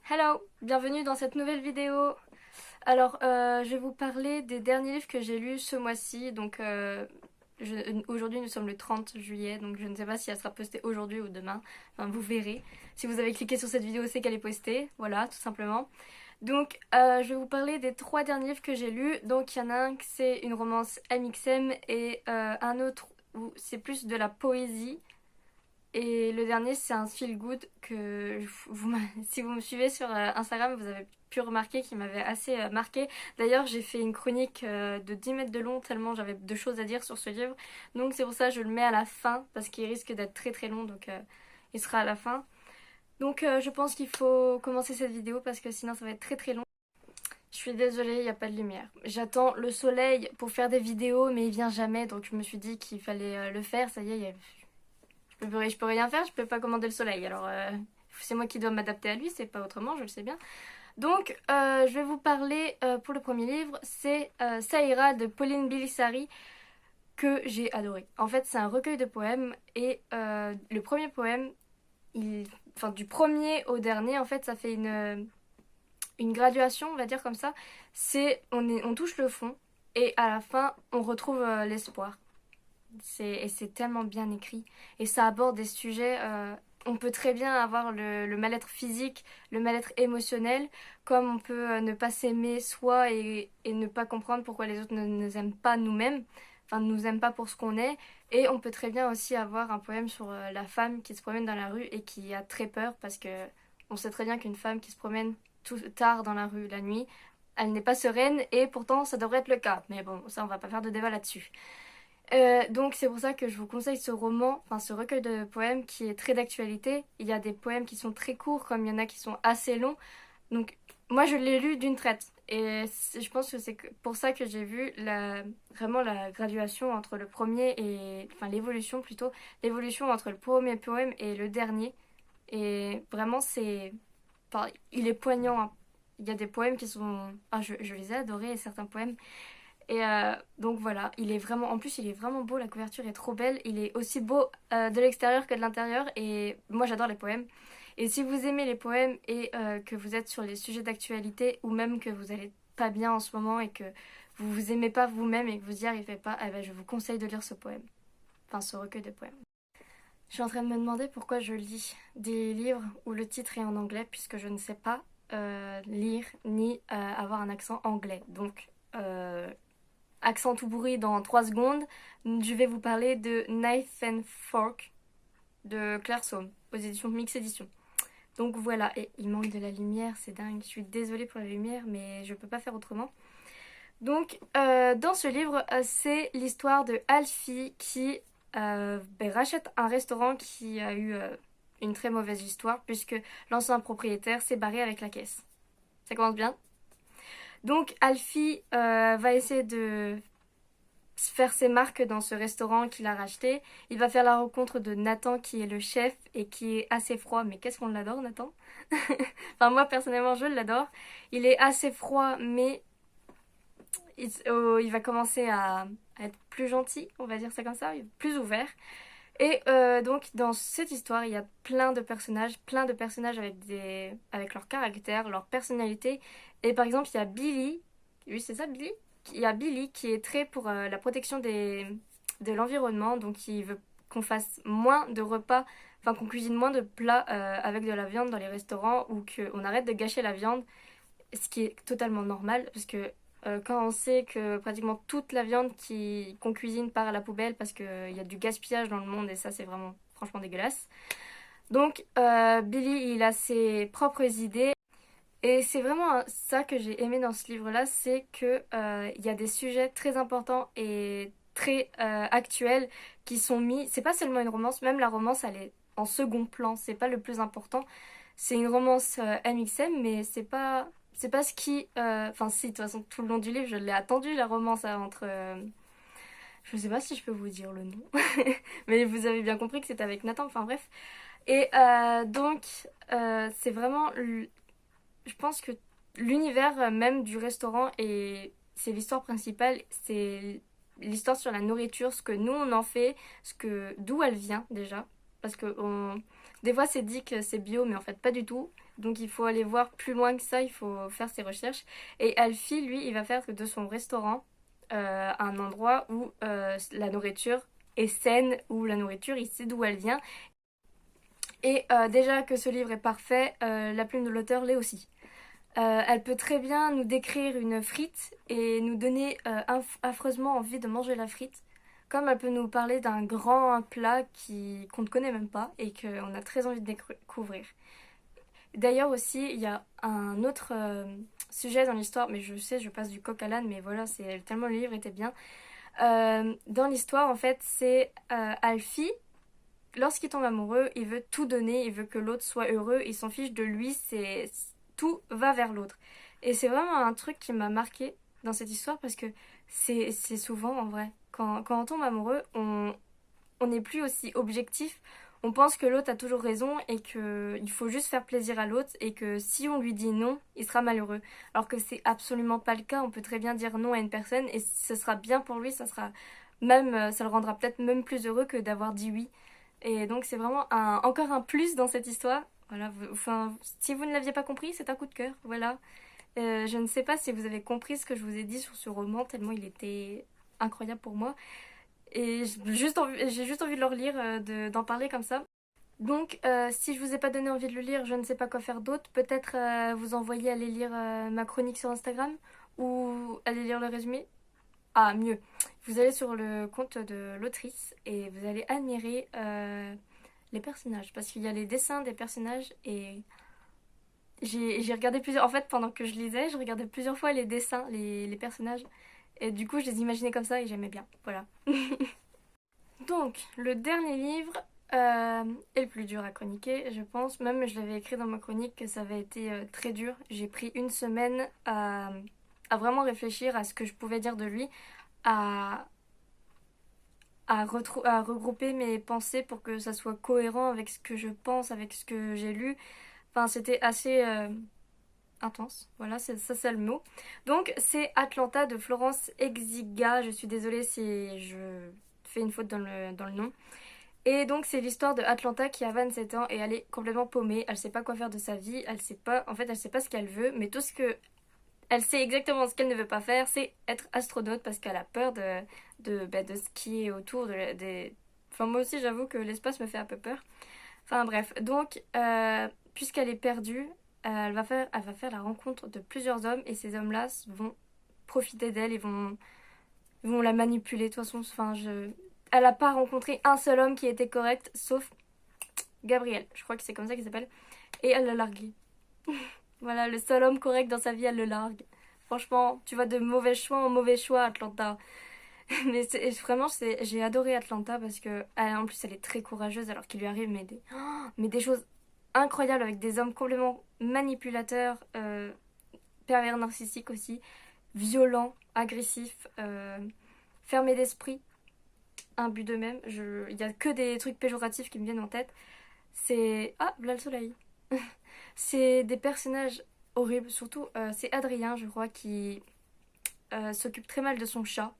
Hello, bienvenue dans cette nouvelle vidéo. Alors, je vais vous parler des derniers livres que j'ai lus ce mois-ci. Donc, aujourd'hui, nous sommes le 30 juillet, donc je ne sais pas si elle sera postée aujourd'hui ou demain. Enfin, vous verrez. Si vous avez cliqué sur cette vidéo, c'est qu'elle est postée. Voilà, tout simplement. Donc, je vais vous parler des 3 derniers livres que j'ai lus. Donc, il y en a un qui c'est une romance MXM et un autre où c'est plus de la poésie. Et le dernier, c'est un feel good que si vous me suivez sur Instagram, vous avez pu remarquer qu'il m'avait assez marqué. D'ailleurs, j'ai fait une chronique de 10 mètres de long tellement j'avais de choses à dire sur ce livre. Donc c'est pour ça que je le mets à la fin parce qu'il risque d'être très très long, donc il sera à la fin. Donc je pense qu'il faut commencer cette vidéo parce que sinon ça va être très très long. Je suis désolée, il n'y a pas de lumière. J'attends le soleil pour faire des vidéos, mais il vient jamais, donc je me suis dit qu'il fallait le faire. Ça y est, je peux rien faire, je peux pas commander le soleil. Alors c'est moi qui dois m'adapter à lui, c'est pas autrement, je le sais bien. Donc je vais vous parler pour le premier livre, c'est Ça ira de Pauline Bilisari que j'ai adoré. En fait c'est un recueil de poèmes et le premier poème, enfin du premier au dernier en fait ça fait une graduation on va dire comme ça. On touche le fond et à la fin on retrouve l'espoir. Et c'est tellement bien écrit. Et ça aborde des sujets. On peut très bien avoir le mal-être physique, le mal-être émotionnel, comme on peut ne pas s'aimer soi et ne pas comprendre pourquoi les autres ne nous aiment pas nous-mêmes, enfin ne nous aiment pas pour ce qu'on est. Et on peut très bien aussi avoir un poème sur la femme qui se promène dans la rue et qui a très peur parce que on sait très bien qu'une femme qui se promène tout tard dans la rue la nuit, elle n'est pas sereine et pourtant ça devrait être le cas. Mais bon, ça on va pas faire de débat là-dessus. Donc c'est pour ça que je vous conseille ce roman, enfin ce recueil de poèmes qui est très d'actualité. Il y a des poèmes qui sont très courts comme il y en a qui sont assez longs. Donc moi je l'ai lu d'une traite et je pense que pour ça que j'ai vu vraiment la graduation entre le premier et enfin l'évolution plutôt, l'évolution entre le premier poème et le dernier. Et vraiment enfin, il est poignant, hein. Il y a des poèmes qui sont... Ah, je les ai adorés, certains poèmes. Et donc voilà, il est vraiment, en plus il est vraiment beau, la couverture est trop belle, il est aussi beau de l'extérieur que de l'intérieur et moi j'adore les poèmes. Et si vous aimez les poèmes et que vous êtes sur les sujets d'actualité ou même que vous allez pas bien en ce moment et que vous vous aimez pas vous-même et que vous y arrivez pas, eh ben, je vous conseille de lire ce poème, enfin ce recueil de poèmes. Je suis en train de me demander pourquoi je lis des livres où le titre est en anglais puisque je ne sais pas lire ni avoir un accent anglais. Donc accent tout pourri dans 3 secondes, je vais vous parler de Knife and Fork de Claire Somme, aux éditions Mix Édition. Donc voilà, et il manque de la lumière, c'est dingue. Je suis désolée pour la lumière, mais je peux pas faire autrement. Donc, dans ce livre, c'est l'histoire de Alfie qui rachète un restaurant qui a eu une très mauvaise histoire, puisque l'ancien propriétaire s'est barré avec la caisse. Ça commence bien. Donc, Alfie va essayer de faire ses marques dans ce restaurant qu'il a racheté. Il va faire la rencontre de Nathan qui est le chef et qui est assez froid. Mais qu'est-ce qu'on l'adore, Nathan. Enfin moi personnellement je l'adore. Il est assez froid mais il va commencer à être plus gentil, on va dire ça comme ça, plus ouvert. Et donc dans cette histoire il y a plein de personnages avec leur caractère, leur personnalité. Et par exemple il y a Billy, oui c'est ça Billy, il y a Billy qui est très pour la protection de l'environnement, donc il veut qu'on fasse moins de repas, enfin qu'on cuisine moins de plats avec de la viande dans les restaurants ou qu'on arrête de gâcher la viande, ce qui est totalement normal parce que quand on sait que pratiquement toute la viande qu'on cuisine part à la poubelle parce qu'il y a du gaspillage dans le monde et ça c'est vraiment franchement dégueulasse. Donc Billy il a ses propres idées et c'est vraiment ça que j'ai aimé dans ce livre-là, c'est que il y a des sujets très importants et très actuels qui sont mis. C'est pas seulement une romance, même la romance elle est en second plan, c'est pas le plus important. C'est une romance MXM, mais c'est pas ce qui. Enfin si, de toute façon tout le long du livre je l'ai attendu la romance entre. Je sais pas si je peux vous dire le nom, mais vous avez bien compris que c'était avec Nathan. Enfin bref. Et donc c'est vraiment je pense que l'univers même du restaurant et c'est l'histoire principale, c'est l'histoire sur la nourriture, ce que nous on en fait, d'où elle vient déjà, parce que Des fois c'est dit que c'est bio mais en fait pas du tout. Donc il faut aller voir plus loin que ça, il faut faire ses recherches. Et Alfie, lui, il va faire de son restaurant un endroit où la nourriture est saine, où la nourriture, il sait d'où elle vient. Et déjà que ce livre est parfait, la plume de l'auteur l'est aussi. Elle peut très bien nous décrire une frite et nous donner affreusement envie de manger la frite. Comme elle peut nous parler d'un grand plat qu'on ne connaît même pas et qu'on a très envie de découvrir. D'ailleurs aussi, il y a un autre sujet dans l'histoire, mais je sais, je passe du coq à l'âne, mais voilà, c'est tellement le livre était bien. Dans l'histoire, en fait, c'est Alfie, lorsqu'il tombe amoureux, il veut tout donner, il veut que l'autre soit heureux, il s'en fiche de lui, tout va vers l'autre. Et c'est vraiment un truc qui m'a marqué dans cette histoire parce que c'est souvent en vrai. Quand on tombe amoureux, on n'est plus aussi objectif. On pense que l'autre a toujours raison et qu'il faut juste faire plaisir à l'autre et que si on lui dit non, il sera malheureux. Alors que c'est absolument pas le cas. On peut très bien dire non à une personne et ce sera bien pour lui, ça sera même, ça le rendra peut-être même plus heureux que d'avoir dit oui. Et donc c'est vraiment encore un plus dans cette histoire. Voilà, enfin, si vous ne l'aviez pas compris, c'est un coup de cœur. Voilà. Je ne sais pas si vous avez compris ce que je vous ai dit sur ce roman, tellement il était incroyable pour moi. Et j'ai juste envie de le relire, d'en parler comme ça. Donc, si je vous ai pas donné envie de le lire, je ne sais pas quoi faire d'autre. Peut-être vous envoyer aller lire ma chronique sur Instagram ou aller lire le résumé. Ah, mieux. Vous allez sur le compte de l'autrice et vous allez admirer les personnages. Parce qu'il y a les dessins des personnages et j'ai regardé plusieurs... En fait, pendant que je lisais, je regardais plusieurs fois les dessins, les personnages. Et du coup, je les imaginais comme ça et j'aimais bien. Voilà. Donc, le dernier livre est le plus dur à chroniquer, je pense. Même, je l'avais écrit dans ma chronique que ça avait été très dur. J'ai pris une semaine à vraiment réfléchir à ce que je pouvais dire de lui, à, à regrouper mes pensées pour que ça soit cohérent avec ce que je pense, avec ce que j'ai lu. Enfin, c'était assez intense. Voilà, ça c'est le mot. Donc, c'est Atlanta de Florence Exiga. Je suis désolée si je fais une faute dans le nom. Et donc c'est l'histoire de Atlanta qui a 27 ans et elle est complètement paumée, elle sait pas quoi faire de sa vie, elle sait pas, en fait elle sait pas ce qu'elle veut, mais tout ce que elle sait exactement ce qu'elle ne veut pas faire, c'est être astronaute parce qu'elle a peur de ce qui est autour des... Enfin moi aussi j'avoue que l'espace me fait un peu peur. Enfin bref, donc puisqu'elle est perdue, elle va faire la rencontre de plusieurs hommes et ces hommes-là vont profiter d'elle et vont la manipuler. De toute façon, enfin, elle n'a pas rencontré un seul homme qui était correct, sauf Gabriel. Je crois que c'est comme ça qu'il s'appelle. Et elle l'a largué. Voilà, le seul homme correct dans sa vie, elle le largue. Franchement, tu vas de mauvais choix en mauvais choix, Atlanta. Mais vraiment, j'ai adoré Atlanta parce que, en plus, elle est très courageuse alors qu'il lui arrive mais des choses incroyables avec des hommes complètement manipulateurs, pervers narcissiques aussi, violents, agressifs, fermés d'esprit, imbus d'eux-mêmes. Il y a que des trucs péjoratifs qui me viennent en tête. C'est... Ah, là le soleil. C'est des personnages horribles. Surtout, c'est Adrien, je crois, qui s'occupe très mal de son chat.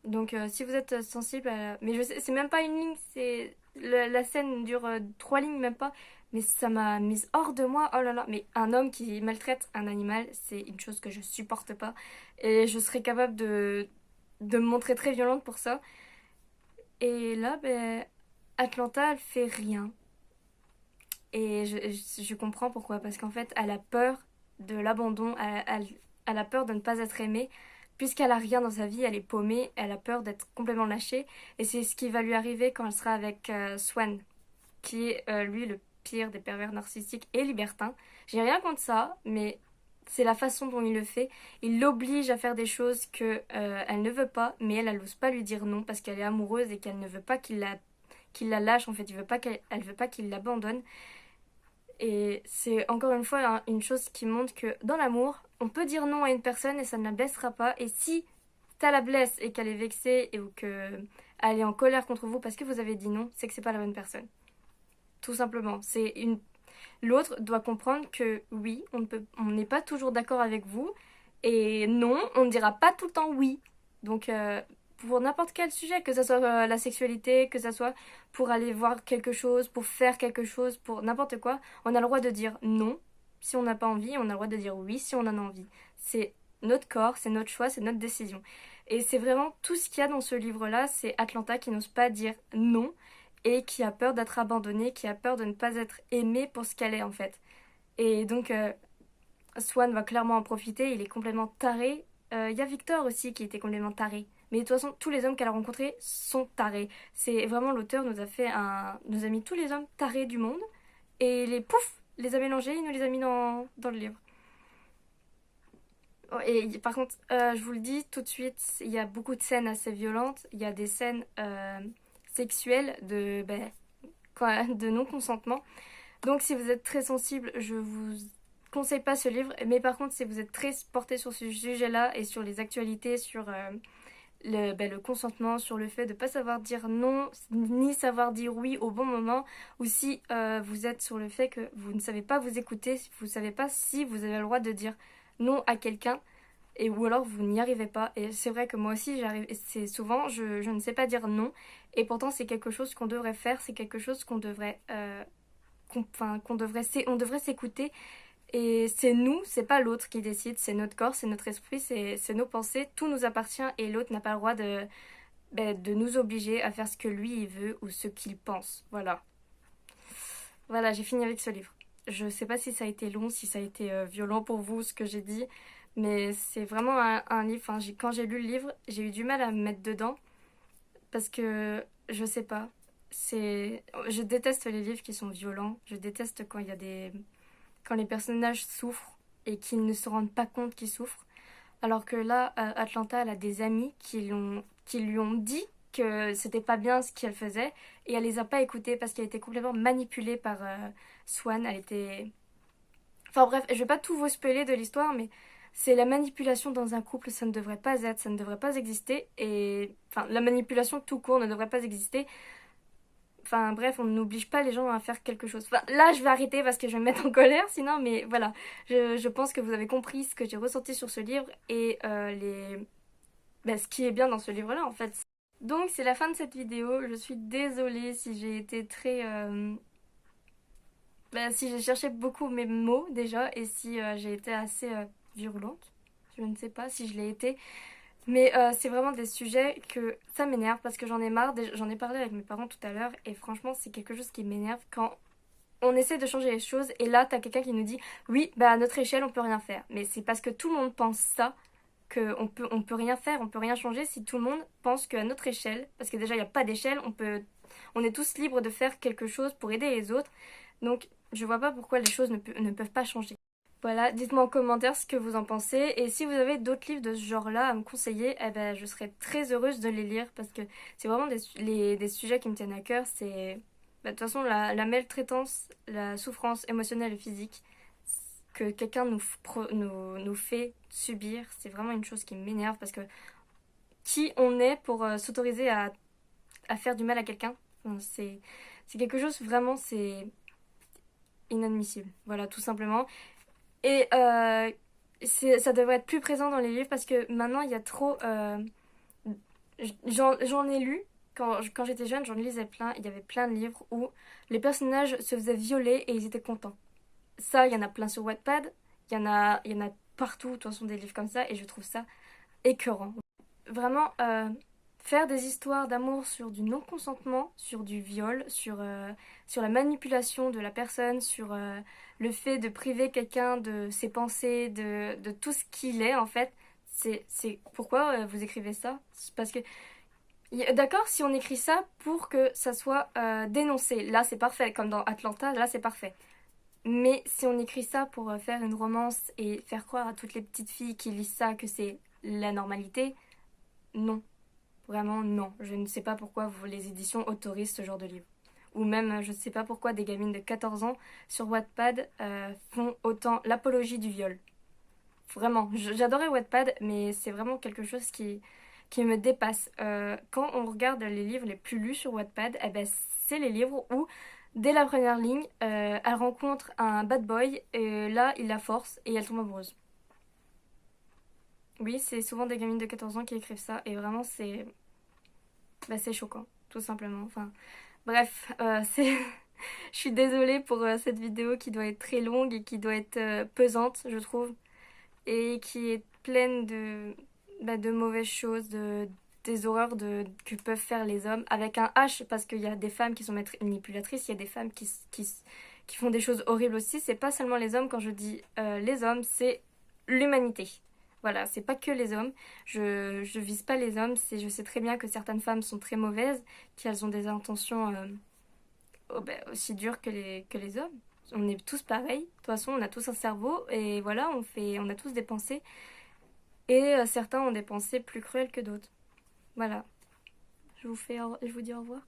Donc, si vous êtes sensible à... Mais je sais, c'est même pas une ligne, c'est... La scène dure 3 lignes, même pas. Mais ça m'a mise hors de moi. Oh là là. Mais un homme qui maltraite un animal, c'est une chose que je supporte pas. Et je serais capable de me montrer très violente pour ça. Et là, ben, Atlanta, elle fait rien. Et je comprends pourquoi. Parce qu'en fait, elle a peur de l'abandon. Elle a peur de ne pas être aimée. Puisqu'elle a rien dans sa vie, elle est paumée. Elle a peur d'être complètement lâchée. Et c'est ce qui va lui arriver quand elle sera avec Swan. Qui est, lui, le pire des pervers narcissiques et libertins. J'ai rien contre ça, mais c'est la façon dont il le fait. Il l'oblige à faire des choses que elle ne veut pas, mais elle n'ose pas lui dire non parce qu'elle est amoureuse et qu'elle ne veut pas qu'il la lâche. En fait, elle veut pas qu'il l'abandonne. Et c'est encore une fois une chose qui montre que dans l'amour, on peut dire non à une personne et ça ne la blessera pas. Et si ça la blesse et qu'elle est vexée ou qu'elle est en colère contre vous parce que vous avez dit non, c'est que c'est pas la bonne personne. Tout simplement. L'autre doit comprendre que oui, on n'est pas toujours d'accord avec vous et non, on ne dira pas tout le temps oui. Donc pour n'importe quel sujet, que ce soit la sexualité, que ce soit pour aller voir quelque chose, pour faire quelque chose, pour n'importe quoi. On a le droit de dire non si on n'a pas envie, on a le droit de dire oui si on en a envie. C'est notre corps, c'est notre choix, c'est notre décision. Et c'est vraiment tout ce qu'il y a dans ce livre-là, c'est Atlanta qui n'ose pas dire non et qui a peur d'être abandonnée, qui a peur de ne pas être aimée pour ce qu'elle est en fait. Et donc Swan va clairement en profiter, il est complètement taré. Il y a Victor aussi qui était complètement taré. Mais de toute façon, tous les hommes qu'elle a rencontrés sont tarés. C'est vraiment l'auteur nous a mis tous les hommes tarés du monde et les pouf, les a mélangés, il nous les a mis dans le livre. Oh, et par contre, je vous le dis tout de suite, il y a beaucoup de scènes assez violentes. Il y a des scènes sexuelles de non-consentement. Donc si vous êtes très sensible, je vous conseille pas ce livre. Mais par contre, si vous êtes très porté sur ce sujet-là et sur les actualités, sur le consentement, sur le fait de ne pas savoir dire non, ni savoir dire oui au bon moment, ou si vous êtes sur le fait que vous ne savez pas vous écouter, vous ne savez pas si vous avez le droit de dire non à quelqu'un, et ou alors vous n'y arrivez pas. Et c'est vrai que moi aussi, j'arrive, c'est souvent, je ne sais pas dire non, et pourtant c'est quelque chose qu'on devrait faire, c'est quelque chose qu'on devrait, on devrait s'écouter. Et c'est nous, c'est pas l'autre qui décide, c'est notre corps, c'est notre esprit, c'est nos pensées, tout nous appartient et l'autre n'a pas le droit de nous obliger à faire ce que lui il veut ou ce qu'il pense. Voilà. Voilà, j'ai fini avec ce livre. Je sais pas si ça a été long, si ça a été violent pour vous ce que j'ai dit, mais c'est vraiment un livre. Enfin, quand j'ai lu le livre, j'ai eu du mal à me mettre dedans parce que je sais pas. Je déteste les livres qui sont violents. Je déteste quand les personnages souffrent et qu'ils ne se rendent pas compte qu'ils souffrent. Alors que là, Atlanta, elle a des amis qui lui ont dit que c'était pas bien ce qu'elle faisait et elle les a pas écoutés parce qu'elle était complètement manipulée par Swan. Elle était... Enfin bref, je vais pas tout vous spoiler de l'histoire, mais c'est la manipulation dans un couple, ça ne devrait pas être, ça ne devrait pas exister. Et enfin, la manipulation tout court ne devrait pas exister. Enfin bref, on n'oblige pas les gens à faire quelque chose. Enfin, là, je vais arrêter parce que je vais me mettre en colère, sinon, mais voilà. Je pense que vous avez compris ce que j'ai ressenti sur ce livre et ce qui est bien dans ce livre-là, en fait. Donc, c'est la fin de cette vidéo. Je suis désolée si j'ai été très... si j'ai cherché beaucoup mes mots déjà et si j'ai été assez virulente. Je ne sais pas si je l'ai été. Mais c'est vraiment des sujets que ça m'énerve parce que j'en ai marre. J'en ai parlé avec mes parents tout à l'heure et franchement, c'est quelque chose qui m'énerve quand on essaie de changer les choses et là, t'as quelqu'un qui nous dit oui, bah à notre échelle, on peut rien faire. Mais c'est parce que tout le monde pense ça on peut rien faire, on peut rien changer si tout le monde pense qu'à notre échelle, parce que déjà, il n'y a pas d'échelle, on est tous libres de faire quelque chose pour aider les autres. Donc, je vois pas pourquoi les choses ne peuvent pas changer. Voilà, dites-moi en commentaire ce que vous en pensez. Et si vous avez d'autres livres de ce genre-là à me conseiller, eh ben, je serais très heureuse de les lire parce que c'est vraiment des sujets qui me tiennent à cœur. De toute façon, la maltraitance, la souffrance émotionnelle et physique que quelqu'un nous fait subir, c'est vraiment une chose qui m'énerve parce que qui on est pour s'autoriser à faire du mal à quelqu'un, enfin, c'est quelque chose vraiment, c'est inadmissible. Voilà, tout simplement. Et ça devrait être plus présent dans les livres parce que maintenant il y a trop. J'en ai lu. Quand j'étais jeune, j'en lisais plein. Il y avait plein de livres où les personnages se faisaient violer et ils étaient contents. Ça, il y en a plein sur Wattpad. Il y en a partout, de toute façon, des livres comme ça. Et je trouve ça écœurant. Vraiment, faire des histoires d'amour sur du non-consentement, sur du viol, sur la manipulation de la personne, sur le fait de priver quelqu'un de ses pensées, de tout ce qu'il est en fait. C'est pourquoi vous écrivez ça? C'est parce que, d'accord, si on écrit ça pour que ça soit dénoncé, là c'est parfait, comme dans Atlanta, là c'est parfait. Mais si on écrit ça pour faire une romance et faire croire à toutes les petites filles qui lisent ça que c'est la normalité, non. Vraiment, non. Je ne sais pas pourquoi les éditions autorisent ce genre de livre. Ou même, je ne sais pas pourquoi des gamines de 14 ans sur Wattpad font autant l'apologie du viol. Vraiment, j'adorais Wattpad, mais c'est vraiment quelque chose qui me dépasse. Quand on regarde les livres les plus lus sur Wattpad, eh ben, c'est les livres où, dès la première ligne, elle rencontre un bad boy, et là, il la force, et elle tombe amoureuse. Oui, c'est souvent des gamines de 14 ans qui écrivent ça, et vraiment, c'est... bah, c'est choquant, tout simplement. Enfin, bref, c'est... Je suis désolée pour cette vidéo qui doit être très longue et qui doit être pesante, je trouve, et qui est pleine de mauvaises choses, des horreurs que peuvent faire les hommes, avec un H, parce qu'il y a des femmes qui sont manipulatrices, il y a des femmes qui font des choses horribles aussi. C'est pas seulement les hommes, quand je dis les hommes, c'est l'humanité. Voilà, c'est pas que les hommes. Je vise pas les hommes, je sais très bien que certaines femmes sont très mauvaises, qu'elles ont des intentions aussi dures que les hommes. On est tous pareils. De toute façon, on a tous un cerveau et voilà, on a tous des pensées. Et certains ont des pensées plus cruelles que d'autres. Voilà. Je vous dis au revoir.